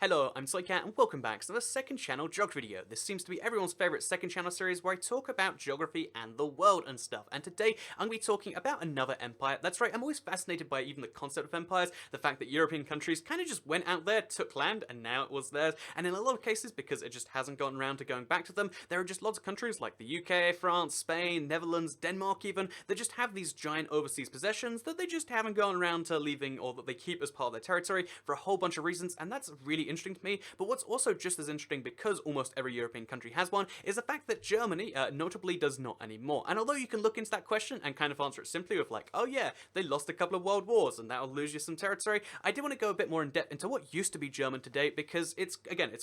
Hello, I'm Soycat and welcome back to the second channel geography video. This seems to be everyone's favourite second channel series where I talk about geography and the world and stuff. And today I'm going to be talking about another empire. That's right, I'm always fascinated by even the concept of empires, the fact that European countries kind of just went out there, took land, and now it was theirs. And in a lot of cases, because it just hasn't gotten around to going back to them, there are just lots of countries like the UK, France, Spain, Netherlands, Denmark even, that just have these giant overseas possessions that they just haven't gone around to leaving or that they keep as part of their territory for a whole bunch of reasons, and that's really interesting to me. But what's also just as interesting, because almost every European country has one, is the fact that Germany notably does not anymore. And although you can look into that question and kind of answer it simply with like, oh yeah, they lost a couple of world wars and that'll lose you some territory, I do want to go a bit more in depth into what used to be German today, because it's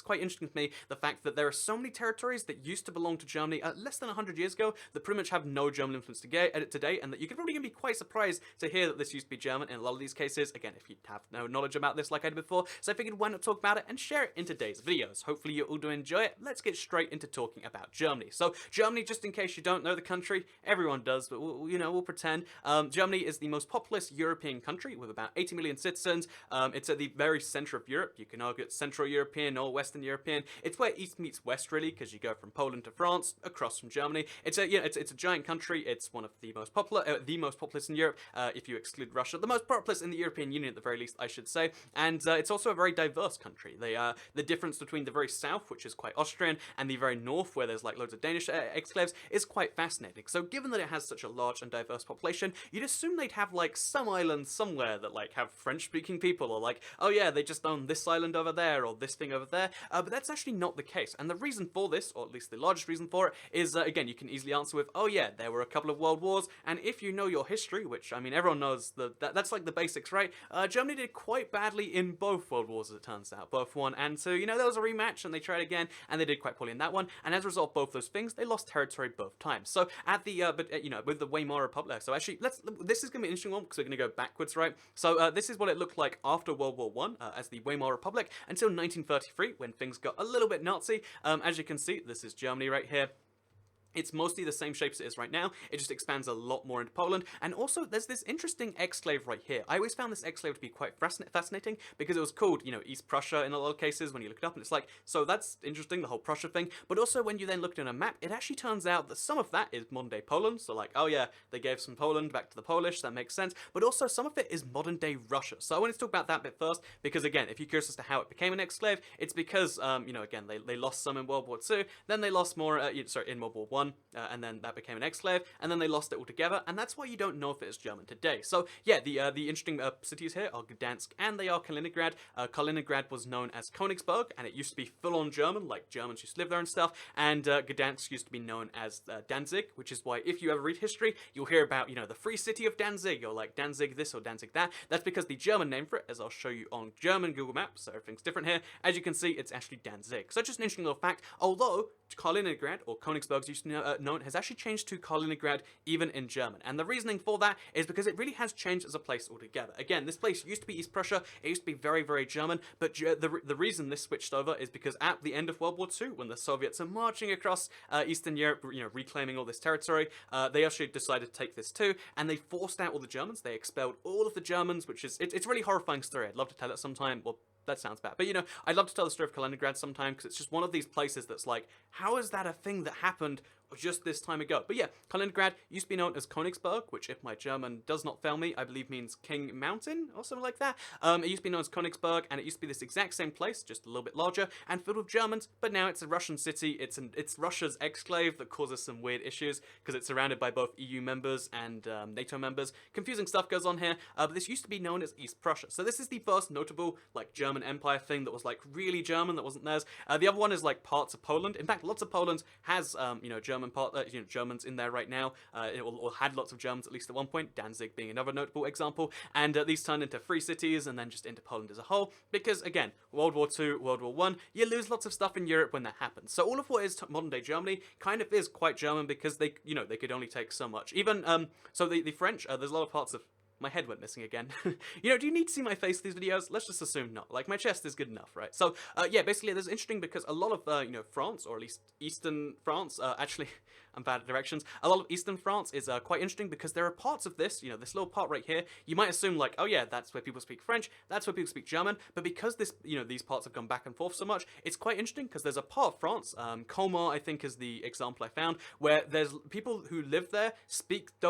quite interesting to me the fact that there are so many territories that used to belong to Germany less than 100 years ago that pretty much have no German influence today, and that you could probably be quite surprised to hear that this used to be German in a lot of these cases, again, if you have no knowledge about this like I did before. So I figured why not talk about it and share it in today's videos. Hopefully you all do enjoy it. Let's get straight into talking about Germany. So Germany, just in case you don't know the country, everyone does, but we'll pretend. Germany is the most populous European country with about 80 million citizens. It's at the very center of Europe. You can argue it's Central European or Western European. It's where East meets West, really, because you go from Poland to France, across from Germany. It's a giant country. It's one of the most popular, the most populous in Europe, if you exclude Russia. The most populous in the European Union, at the very least, I should say. And it's also a very diverse country. The difference between the very south, which is quite Austrian, and the very north, where there's like loads of Danish exclaves, is quite fascinating. So given that it has such a large and diverse population, you'd assume they'd have like some island somewhere that like have French-speaking people, or like, oh yeah, they just own this island over there, or this thing over there. But that's actually not the case. And the reason for this, or at least the largest reason for it, is again, you can easily answer with, oh yeah, there were a couple of world wars, and if you know your history, which I mean everyone knows, that's like the basics, right? Germany did quite badly in both world wars, as it turns out, both one and two. There was a rematch, and they tried again, and they did quite poorly in that one. And as a result of both those things, they lost territory both times. So at the with the Weimar Republic. So actually, this is gonna be an interesting one because we're gonna go backwards, right? So this is what it looked like after World War One as the Weimar Republic until 1933, when things got a little bit Nazi. As you can see, this is Germany right here. It's mostly the same shape as it is right now. It just expands a lot more into Poland. And also, there's this interesting exclave right here. I always found this exclave to be quite fascinating because it was called, East Prussia in a lot of cases when you look it up. And it's like, so that's interesting, the whole Prussia thing. But also, when you then looked at a map, it actually turns out that some of that is modern-day Poland. So like, oh yeah, they gave some Poland back to the Polish. That makes sense. But also, some of it is modern-day Russia. So I wanted to talk about that bit first because, again, if you're curious as to how it became an exclave, it's because, again, they lost some in World War II. Then they lost more, in World War I. And then that became an exclave, and then they lost it altogether, and that's why you don't know if it is German today. So yeah, the interesting cities here are Gdansk, and they are Kaliningrad. Kaliningrad was known as Königsberg, and it used to be full-on German, like Germans used to live there and stuff, and Gdansk used to be known as Danzig, which is why if you ever read history, you'll hear about, the free city of Danzig, or like Danzig this or Danzig that. That's because the German name for it, as I'll show you on German Google Maps, so everything's different here. As you can see, it's actually Danzig. So just an interesting little fact, although Kaliningrad, or Königsberg used to known, has actually changed to Kaliningrad even in German. And the reasoning for that is because it really has changed as a place altogether. Again, this place used to be East Prussia, it used to be very, very German, but the reason this switched over is because at the end of World War II, when the Soviets are marching across Eastern Europe, reclaiming all this territory, they actually decided to take this too, and they forced out all the Germans. They expelled all of the Germans, which is, it's a really horrifying story. I'd love to tell it sometime. Well, that sounds bad. But, I'd love to tell the story of Kaliningrad sometime because it's just one of these places that's like, how is that a thing that happened just this time ago? But yeah, Kaliningrad used to be known as Königsberg, which, if my German does not fail me, I believe means King Mountain or something like that. It used to be known as Königsberg, and it used to be this exact same place, just a little bit larger and filled with Germans. But now it's a Russian city. It's Russia's exclave that causes some weird issues because it's surrounded by both EU members and NATO members. Confusing stuff goes on here. But this used to be known as East Prussia. So this is the first notable like German Empire thing that was like really German, that wasn't theirs. The other one is like parts of Poland. In fact, lots of Poland has Germans in there right now, or had lots of Germans at least at one point, Danzig being another notable example, and these turned into free cities and then just into Poland as a whole, because again, World War II, World War I, you lose lots of stuff in Europe when that happens. So all of what is modern day Germany kind of is quite German because they could only take so much. Even, so the French, there's a lot of parts of my head went missing again. Do you need to see my face in these videos? Let's just assume not. Like, my chest is good enough, right? So, yeah, basically, this is interesting because a lot of, France, or at least Eastern France, actually, and bad directions. A lot of eastern France is quite interesting because there are parts of this, this little part right here, you might assume like, oh yeah, that's where people speak French, that's where people speak German, but because these parts have gone back and forth so much, it's quite interesting because there's a part of France, Colmar, I think is the example I found, where there's people who live there,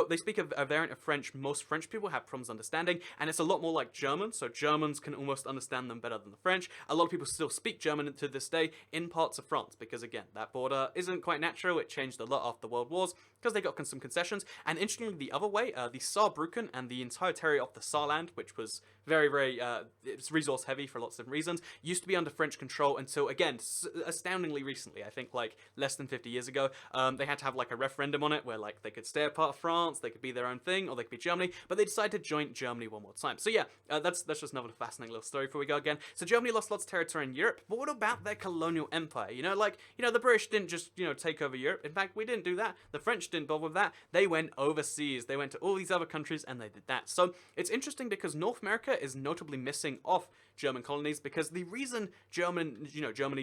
they speak a variant of French most French people have problems understanding, and it's a lot more like German, so Germans can almost understand them better than the French. A lot of people still speak German to this day in parts of France, because again, that border isn't quite natural, it changed a lot after the World Wars, because they got some concessions, and interestingly the other way, the Saarbrücken and the entire territory of the Saarland, which was very, very, it's resource heavy for lots of reasons, used to be under French control until, again, astoundingly recently, I think like less than 50 years ago, they had to have like a referendum on it, where like they could stay a part of France, they could be their own thing, or they could be Germany, but they decided to join Germany one more time. So yeah, that's just another fascinating little story before we go again. So Germany lost lots of territory in Europe, but what about their colonial empire? The British didn't just, take over Europe. In fact, we didn't do that. The French didn't bother with that. They went overseas. They went to all these other countries and they did that. So it's interesting because North America is notably missing off German colonies, because the reason Germany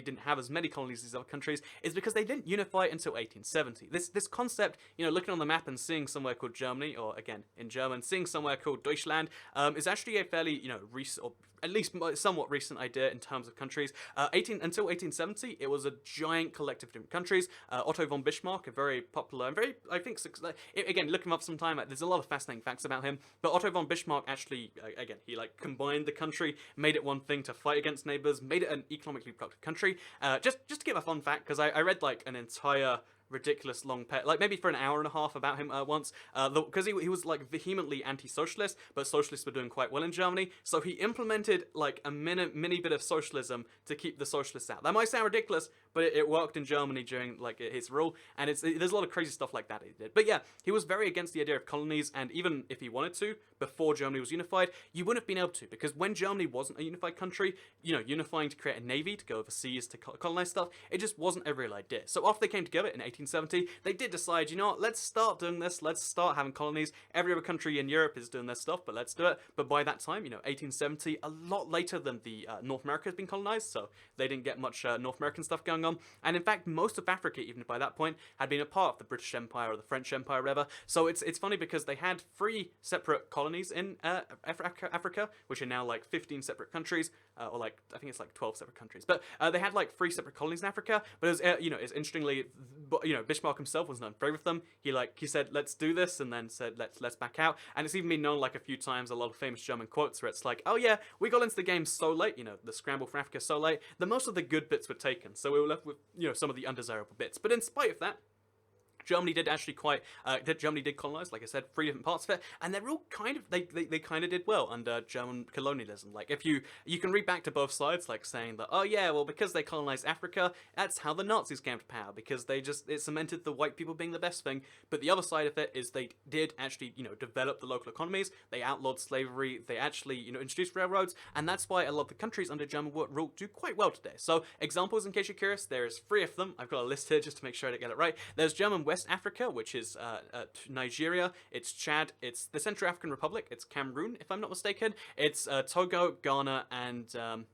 didn't have as many colonies as these other countries is because they didn't unify until 1870. This concept, looking on the map and seeing somewhere called Germany, or again in German, seeing somewhere called Deutschland, is actually a fairly recent, or at least somewhat recent idea in terms of countries. Until 1870, it was a giant collective of different countries. Otto von Bismarck, a very popular and very, I think, again, look him up sometime. There's a lot of fascinating facts about him. But Otto von Bismarck actually, again, he combined the country, made it one thing to fight against neighbors, made it an economically productive country. Just to give a fun fact, because I read an entire ridiculous long maybe for an hour and a half about him once, because he was vehemently anti-socialist, but socialists were doing quite well in Germany, so he implemented a mini bit of socialism to keep the socialists out. That might sound ridiculous, but it worked in Germany during his rule, and there's a lot of crazy stuff like that he did. But yeah, he was very against the idea of colonies, and even if he wanted to, before Germany was unified, you wouldn't have been able to, because when Germany wasn't a unified country, unifying to create a navy to go overseas to colonize stuff, it just wasn't a real idea. So after they came together in 1870, they did decide, let's start doing this, let's start having colonies. Every other country in Europe is doing their stuff, but let's do it. But by that time, 1870, a lot later than the North America has been colonized, so they didn't get much North American stuff going on. And in fact, most of Africa, even by that point, had been a part of the British Empire or the French Empire or whatever. So it's funny because they had 3 separate colonies in Africa, which are now 15 separate countries, or I think it's 12 separate countries. But they had 3 separate colonies in Africa. But it was, it's interestingly, Bismarck himself was not in favor of them. He said, let's do this, and then said, let's back out. And it's even been known a few times, a lot of famous German quotes where it's oh yeah, we got into the game so late, the scramble for Africa so late, that most of the good bits were taken. So we were left with, some of the undesirable bits. But in spite of that, Germany did actually Germany did colonize, like I said, 3 different parts of it, and they're all they kind of did well under German colonialism. If you can read back to both sides, saying that, oh yeah, well, because they colonized Africa, that's how the Nazis came to power, because it cemented the white people being the best thing. But the other side of it is they did actually, develop the local economies, they outlawed slavery, they actually, introduced railroads, and that's why a lot of the countries under German rule do quite well today. So examples, in case you're curious, there's 3 of them. I've got a list here just to make sure I get it right. There's German West Africa, which is Nigeria, it's Chad, it's the Central African Republic, it's Cameroon, if I'm not mistaken, it's Togo, Ghana, and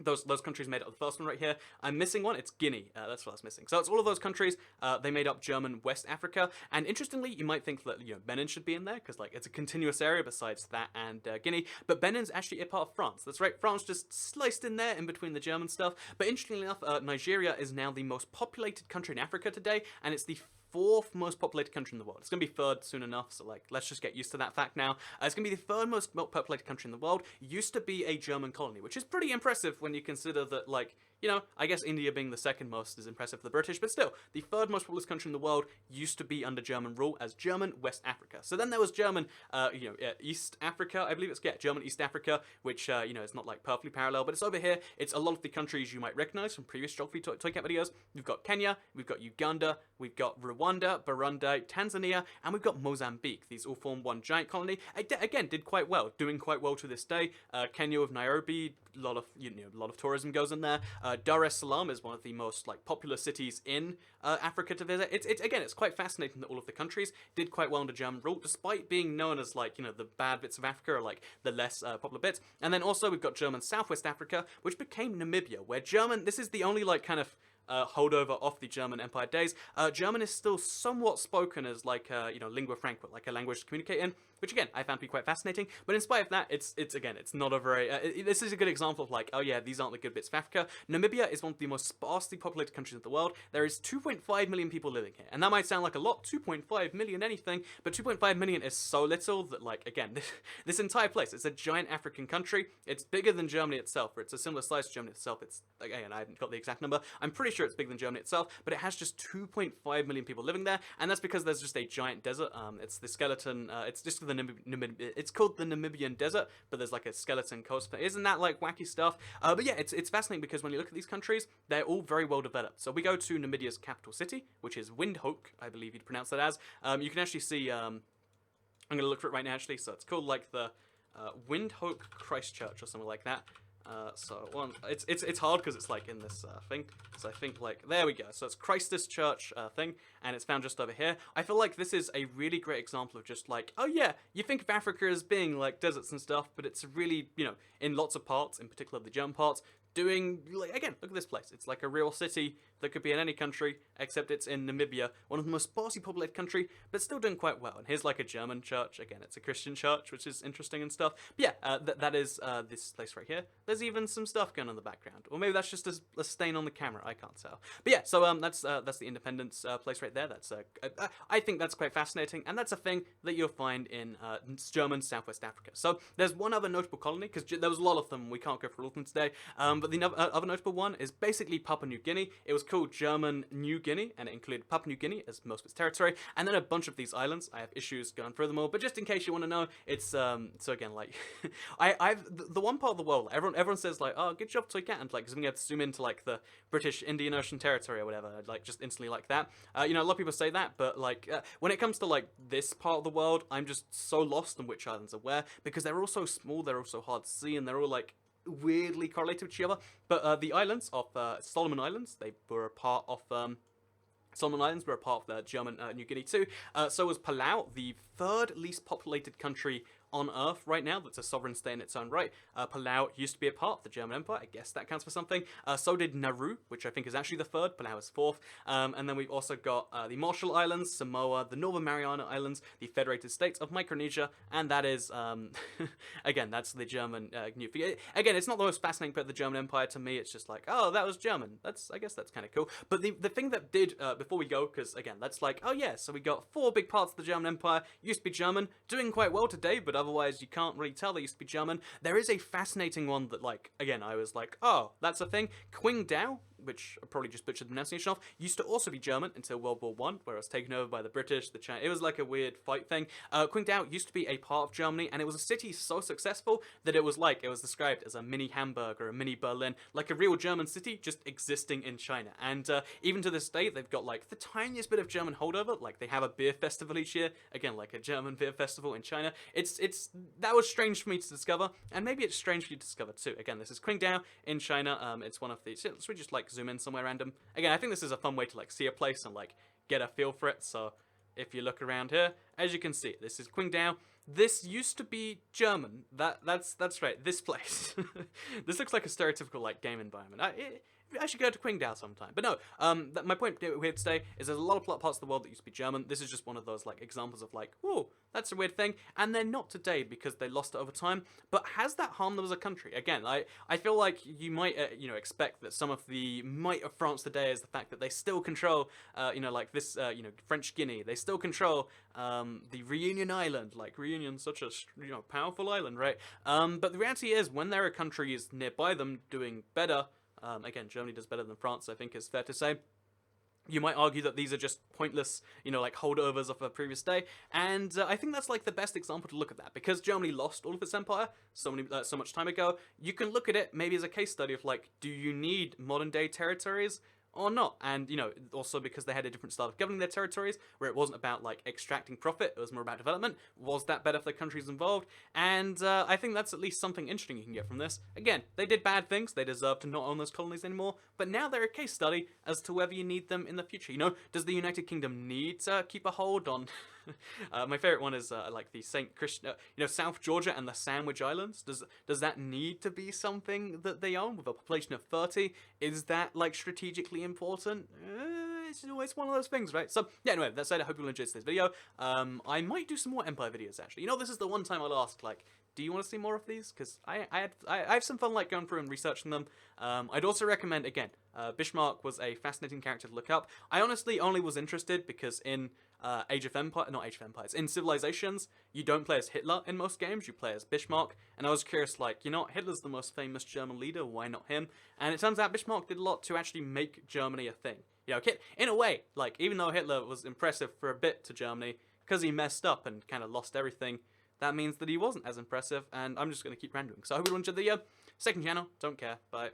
those countries made up the first one right here. I'm missing one. It's Guinea. That's what I was missing. So it's all of those countries. They made up German West Africa. And interestingly, you might think that Benin should be in there because it's a continuous area besides that and Guinea. But Benin's actually a part of France. That's right. France just sliced in there in between the German stuff. But interestingly enough, Nigeria is now the most populated country in Africa today, and it's the 4th most populated country in the world. It's going to be 3rd soon enough, so let's just get used to that fact now. It's going to be the 3rd most populated country in the world. Used to be a German colony, which is pretty impressive when you consider that, I guess India being the 2nd most is impressive for the British, but still, the 3rd most populous country in the world used to be under German rule as German West Africa. So then there was German, East Africa, I believe German East Africa, which, is not perfectly parallel, but it's over here. It's a lot of the countries you might recognize from previous geography toy cat videos. We've got Kenya, we've got Uganda, we've got Rwanda, Burundi, Tanzania, and we've got Mozambique. These all form one giant colony. Again, did quite well, doing quite well to this day. Kenya with Nairobi, a lot of tourism goes in there. Dar es Salaam is one of the most popular cities in Africa to visit. It's quite fascinating that all of the countries did quite well under German rule, despite being known as the bad bits of Africa, or the less popular bits. And then also we've got German Southwest Africa, which became Namibia, where German, this is the only kind of holdover off the German Empire days. German is still somewhat spoken as like lingua franca, like a language to communicate in, which again I found to be quite fascinating. But in spite of that, it's again, it's not a very this is a good example of like, oh yeah, these aren't the good bits of Africa. Namibia is one of the most sparsely populated countries in the world. There is 2.5 million people living here, and that might sound like a lot, 2.5 million anything, but 2.5 million is so little that, like, again, this entire place, it's a giant African country. It's bigger than Germany itself, or it's a similar size to Germany itself. It's, again, I haven't got the exact number. I'm pretty sure it's bigger than Germany itself, but it has just 2.5 million people living there, and that's because there's just a giant desert. It's the skeleton. It's just it's called the Namibian Desert, but there's like a skeleton coast. Isn't that like wacky stuff? But yeah, it's fascinating because when you look at these countries, they're all very well developed. So we go to Namibia's capital city, which is Windhoek, I believe you'd pronounce that as. You can actually see. I'm going to look for it right now, actually. So it's called like the Windhoek Christchurch or something like that. It's hard because it's like in this thing. So I think like, there we go. So it's Christus Church thing, and it's found just over here. I feel like this is a really great example of just like, oh yeah, you think of Africa as being like deserts and stuff, but it's really, in lots of parts, in particular the German parts, doing, like, again, look at this place. It's like a real city that could be in any country, except it's in Namibia, one of the most sparsely populated country, but still doing quite well. And here's like a German church. Again, it's a Christian church, which is interesting and stuff. But yeah, that is this place right here. There's even some stuff going on in the background, or maybe that's just a stain on the camera. I can't tell. But yeah, so that's the Independence place right there. That's I think that's quite fascinating, and that's a thing that you'll find in German Southwest Africa. So there's one other notable colony, because there was a lot of them. We can't go through all of them today. But the other notable one is basically Papua New Guinea. It was called German New Guinea, and it included Papua New Guinea as most of its territory, and then a bunch of these islands. I have issues going through them all, but just in case you want to know, it's so again, like, the one part of the world, everyone says like, oh, good job, Toycat, and like, because we have to zoom into like the British Indian Ocean Territory or whatever, like just instantly like that. A lot of people say that, but like when it comes to like this part of the world, I'm just so lost on which islands are where, because they're all so small, they're all so hard to see, and they're all like weirdly correlated with each other. But the islands of Solomon Islands, they were a part of Solomon Islands were a part of the German New Guinea too. So was Palau, the third least populated country on Earth right now that's a sovereign state in its own right. Palau used to be a part of the German Empire. I guess that counts for something. So did Nauru, which I think is actually the third. Palau is fourth. And then we've also got the Marshall Islands, Samoa, the Northern Mariana Islands, the Federated States of Micronesia, and that is, again, that's the German New. Again, it's not the most fascinating part of the German Empire to me. It's just like, oh, that was German. I guess that's kind of cool. But the thing that did, before we go, because again, that's like, oh yeah, so we got four big parts of the German Empire. Used to be German, doing quite well today, but otherwise you can't really tell they used to be German. There is a fascinating one that, like, again, I was like, oh, that's a thing. Qingdao, which I probably just butchered the pronunciation of, used to also be German until World War I, where it was taken over by the British, the Chinese. It was like a weird fight thing. Qingdao used to be a part of Germany, and it was a city so successful that it was described as a mini Hamburg or a mini Berlin, like a real German city just existing in China. And even to this day, they've got like the tiniest bit of German holdover. Like they have a beer festival each year, again, like a German beer festival in China. That was strange for me to discover, and maybe it's strange for you to discover too. Again, this is Qingdao in China. It's one of these. So we just like zoom in somewhere random. Again, I think this is a fun way to like see a place and like get a feel for it. So if you look around here, as you can see, this is Qingdao. This used to be German. That's right. This place. This looks like a stereotypical like game environment. I should go to Qingdao sometime. But no, my point here today is there's a lot of parts of the world that used to be German. This is just one of those like examples of like, whoa, that's a weird thing. And they're not today because they lost it over time. But has that harmed them as a country? Again, I feel like you might expect that some of the might of France today is the fact that they still control like this French Guinea. They still control the Reunion Island. Like Reunion's such a powerful island, right? But the reality is when there are countries nearby them doing better. Again, Germany does better than France, I think is fair to say. You might argue that these are just pointless, like holdovers of a previous day, and I think that's like the best example to look at that, because Germany lost all of its empire so much time ago. You can look at it maybe as a case study of like, do you need modern day territories or not? And also because they had a different style of governing their territories, where it wasn't about like extracting profit, it was more about development. Was that better for the countries involved? And I think that's at least something interesting you can get from this. Again, they did bad things, they deserve to not own those colonies anymore, but now they're a case study as to whether you need them in the future. Does the United Kingdom need to keep a hold on my favorite one is like the St. Christian, South Georgia and the Sandwich Islands. Does that need to be something that they own with a population of 30? Is that like strategically really important. It's always one of those things, right? So, yeah, anyway, that said, I hope you will enjoy this video. I might do some more Empire videos, actually. You know, this is the one time I'll ask, like, do you want to see more of these? Because I have some fun, like, going through and researching them. I'd also recommend, again, Bismarck was a fascinating character to look up. I honestly only was interested because in Age of Empires, in Civilizations, you don't play as Hitler in most games, you play as Bismarck, and I was curious, like, you know, Hitler's the most famous German leader, why not him? And it turns out Bismarck did a lot to actually make Germany a thing. You know, in a way, like, even though Hitler was impressive for a bit to Germany, because he messed up and kind of lost everything, that means that he wasn't as impressive, and I'm just going to keep rendering. So I hope you enjoyed the second channel. Don't care. Bye.